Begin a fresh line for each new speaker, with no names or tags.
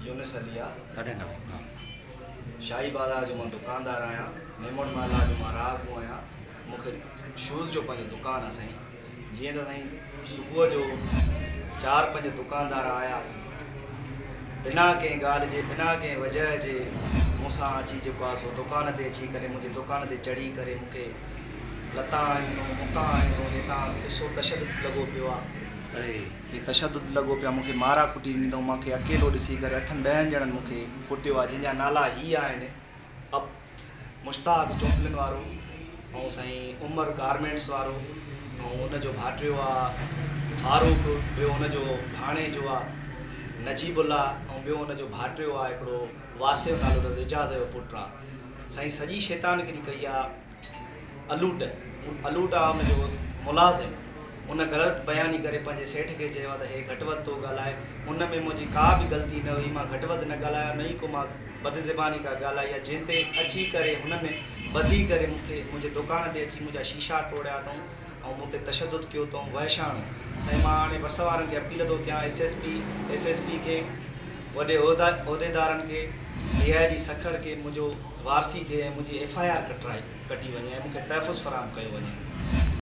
यूनिस अली
ॾाढे न हा
शाही बाज़ार जो मां दुकानदार आहियां। मेमोन माला जो मां राहगू आहियां। मूंखे शूज़ जो पंहिंजो दुकानु आहे साईं। जीअं त साईं सुबुह जो 4-5 दुकानदार आया, बिना कंहिं ॻाल्हि जे, बिना कंहिं वजह जे मूंसां अची जेको आहे सो दुकान ते अची करे मुंहिंजी दुकान ते चढ़ी करे मूंखे लता आहिनि मुका आहिनि हे तव्हां ॾिसो तशदुद लॻो पियो आहे, ही तशदुद लॻो पियो आहे, मूंखे मारा कुटी ॾींदो, मूंखे अकेलो ॾिसी करे 8-10 ॼणनि मूंखे कुटियो आहे, जंहिंजा नाला ही आहिनि अब मुश्ताक चोंपलिन वारो ऐं साईं उमर गारमेंट्स वारो ऐं उनजो भाटियो आहे फारूक, ॿियो उनजो भाणे जो आहे नजीबुल्ला ऐं ॿियो उनजो भाटियो आहे हिकिड़ो वासिव नालो त एजाज़ जो पुटु आहे। साईं सॼी शैतानगिरी कई आहे। अलूट आहे उनजो मुलाज़िम, उन ग़लति बयानी करे पंहिंजे सेठ खे चयो आहे त हे घटि वधि थो ॻाल्हाए। उन में मुंहिंजी का बि ग़लती न हुई, मां घटि वधि न ॻाल्हायो, न ई को मां बदज़बानी का ॻाल्हाई आहे। जंहिं ते अची करे हुननि ॿधी करे मूंखे मुंहिंजे दुकान ते अची मुंहिंजा शीशा टोड़िया अथऊं ऐं मूं ते तशदुद कयो अथऊं वहशाणो। साईं मां हाणे बस वारनि खे अपील थो कयां, एस.एस.पी खे, वॾे उहिदेदारनि खे, DI सखर के मुंहिंजो वारसी थिए ऐं मुंहिंजी FIR कटी वञे ऐं मूंखे तहफ़ुज़ फ़राहम कयो वञे।